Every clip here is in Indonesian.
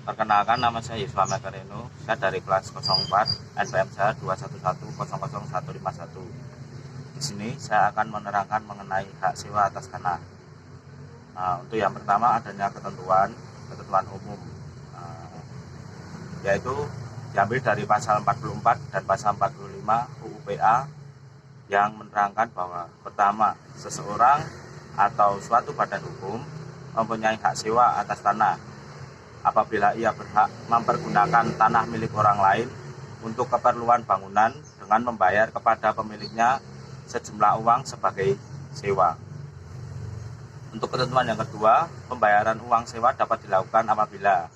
Perkenalkan, nama saya Yusuf Makareno. Saya dari kelas 04, NPM saya 211000151. Di sini saya akan menerangkan mengenai hak sewa atas tanah. Untuk yang pertama, adanya ketentuan umum, yaitu diambil dari pasal 44 dan pasal 45 UU PA yang menerangkan bahwa pertama, seseorang atau suatu badan hukum mempunyai hak sewa atas tanah apabila ia berhak mempergunakan tanah milik orang lain untuk keperluan bangunan dengan membayar kepada pemiliknya sejumlah uang sebagai sewa. Untuk ketentuan yang kedua, pembayaran uang sewa dapat dilakukan apabila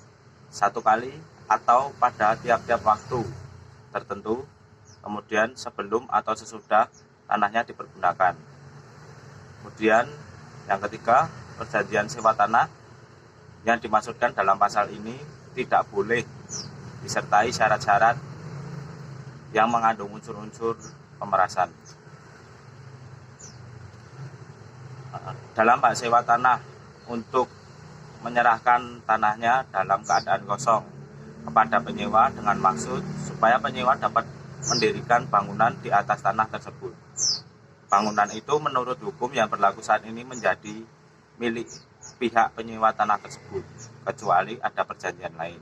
satu kali atau pada tiap-tiap waktu tertentu, kemudian sebelum atau sesudah tanahnya dipergunakan. Kemudian yang ketiga, perjanjian sewa tanah yang dimaksudkan dalam pasal ini tidak boleh disertai syarat-syarat yang mengandung unsur-unsur pemerasan. Dalam hak sewa tanah, untuk menyerahkan tanahnya dalam keadaan kosong kepada penyewa dengan maksud supaya penyewa dapat mendirikan bangunan di atas tanah tersebut. Bangunan itu menurut hukum yang berlaku saat ini menjadi milik pihak penyewa tanah tersebut, kecuali ada perjanjian lain.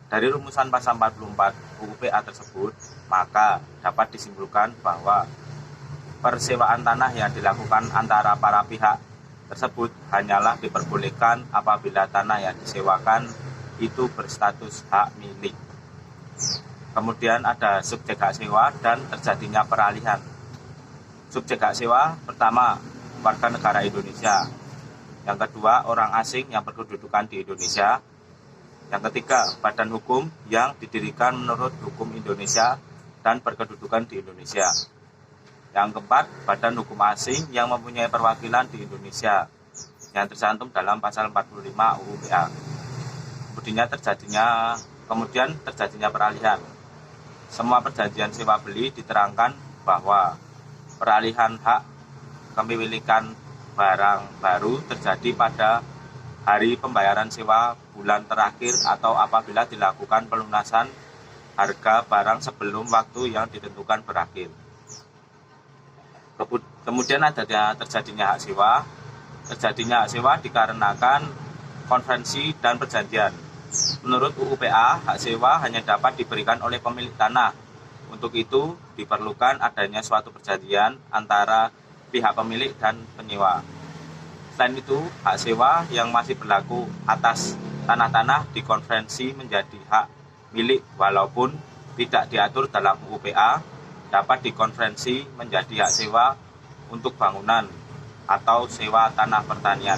Dari rumusan pasal 44 UU PA tersebut, maka dapat disimpulkan bahwa persewaan tanah yang dilakukan antara para pihak tersebut hanyalah diperbolehkan apabila tanah yang disewakan itu berstatus hak milik. Kemudian ada subjek hak sewa dan terjadinya peralihan. Subjek hak sewa pertama, warga negara Indonesia. Yang kedua, orang asing yang berkedudukan di Indonesia. Yang ketiga, badan hukum yang didirikan menurut hukum Indonesia dan berkedudukan di Indonesia. Yang keempat, badan hukum asing yang mempunyai perwakilan di Indonesia yang tercantum dalam pasal 45 UU PA. Kemudian terjadinya peralihan. Semua perjanjian sewa beli diterangkan bahwa peralihan hak kepemilikan barang baru terjadi pada hari pembayaran sewa bulan terakhir atau apabila dilakukan pelunasan harga barang sebelum waktu yang ditentukan berakhir. Kemudian ada terjadinya hak sewa. Terjadinya hak sewa dikarenakan konvensi dan perjanjian. Menurut UU PA, hak sewa hanya dapat diberikan oleh pemilik tanah. Untuk itu diperlukan adanya suatu perjanjian antara pihak pemilik dan penyewa. Selain itu, hak sewa yang masih berlaku atas tanah-tanah dikonversi menjadi hak milik walaupun tidak diatur dalam UU PA, dapat dikonversi menjadi hak sewa untuk bangunan atau sewa tanah pertanian.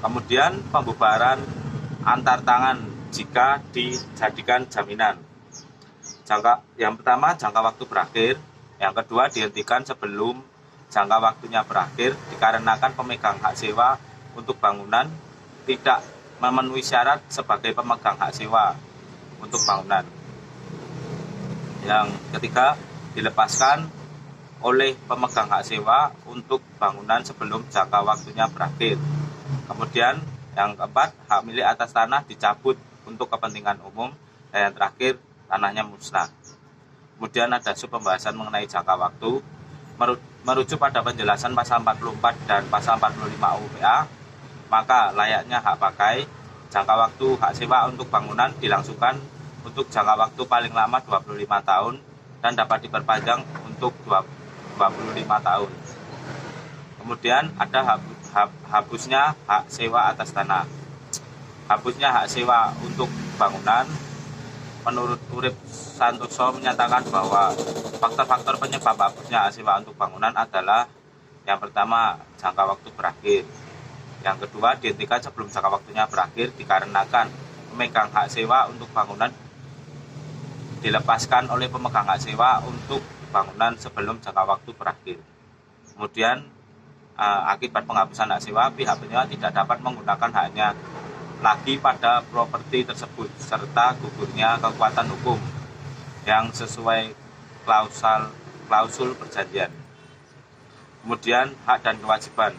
Kemudian pembubaran antar tangan jika dijadikan jaminan. Yang pertama, jangka waktu berakhir. Yang kedua, dihentikan sebelum jangka waktunya berakhir dikarenakan pemegang hak sewa untuk bangunan tidak memenuhi syarat sebagai pemegang hak sewa untuk bangunan. Yang ketiga, dilepaskan oleh pemegang hak sewa untuk bangunan sebelum jangka waktunya berakhir. Kemudian yang keempat, hak milik atas tanah dicabut untuk kepentingan umum. Dan yang terakhir, tanahnya musnah. Kemudian ada pembahasan mengenai jangka waktu. Merujuk pada penjelasan pasal 44 dan pasal 45 UU PA, maka layaknya hak pakai, jangka waktu hak sewa untuk bangunan dilangsungkan untuk jangka waktu paling lama 25 tahun dan dapat diperpanjang untuk 25 tahun. Kemudian ada hapusnya hak sewa atas tanah. Hapusnya hak sewa untuk bangunan, menurut Urip Santoso menyatakan bahwa faktor-faktor penyebab hapusnya hak sewa untuk bangunan adalah yang pertama, jangka waktu berakhir. Yang kedua, dihentikan sebelum jangka waktunya berakhir dikarenakan pemegang hak sewa untuk bangunan dilepaskan oleh pemegang hak sewa untuk bangunan sebelum jangka waktu berakhir. Kemudian akibat penghapusan hak sewa, pihak penyewa tidak dapat menggunakan haknya lagi pada properti tersebut serta gugurnya kekuatan hukum yang sesuai klausul perjanjian. Kemudian hak dan kewajiban.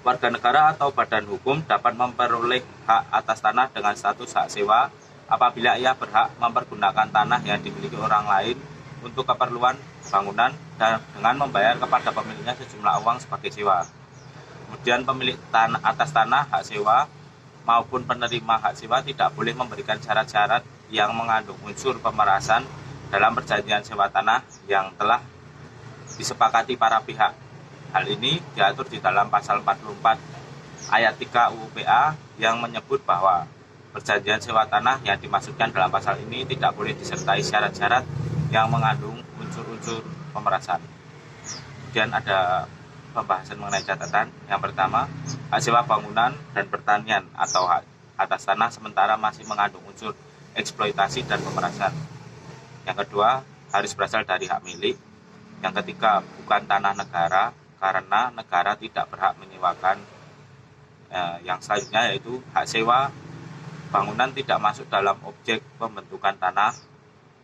warga negara atau badan hukum dapat memperoleh hak atas tanah dengan status hak sewa apabila ia berhak mempergunakan tanah yang dimiliki orang lain untuk keperluan bangunan dan dengan membayar kepada pemiliknya sejumlah uang sebagai sewa. Kemudian pemilik tanah atas tanah hak sewa maupun penerima hak sewa tidak boleh memberikan syarat-syarat yang mengandung unsur pemerasan dalam perjanjian sewa tanah yang telah disepakati para pihak. Hal ini diatur di dalam pasal 44 ayat 3 UU PA yang menyebut bahwa perjanjian sewa tanah yang dimaksudkan dalam pasal ini tidak boleh disertai syarat-syarat yang mengandung unsur-unsur pemerasan. Kemudian ada pembahasan mengenai catatan. Yang pertama, hak sewa bangunan dan pertanian atau hak atas tanah sementara masih mengandung unsur eksploitasi dan pemerasan. Yang kedua, harus berasal dari hak milik. Yang ketiga, bukan tanah negara karena negara tidak berhak menyewakan. Yang selanjutnya yaitu hak sewa bangunan tidak masuk dalam objek pembentukan tanah.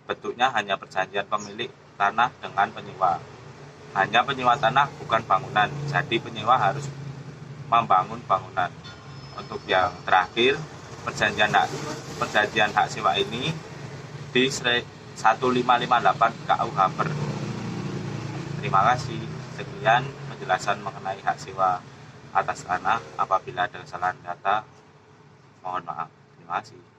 Bentuknya hanya perjanjian pemilik tanah dengan penyewa. Hanya penyewa tanah bukan bangunan, jadi penyewa harus membangun bangunan. Untuk yang terakhir, perjanjian hak sewa ini di 1558 KUH per. Terima kasih. Sekian penjelasan mengenai hak sewa atas tanah. Apabila ada kesalahan kata, mohon maaf. Terima kasih.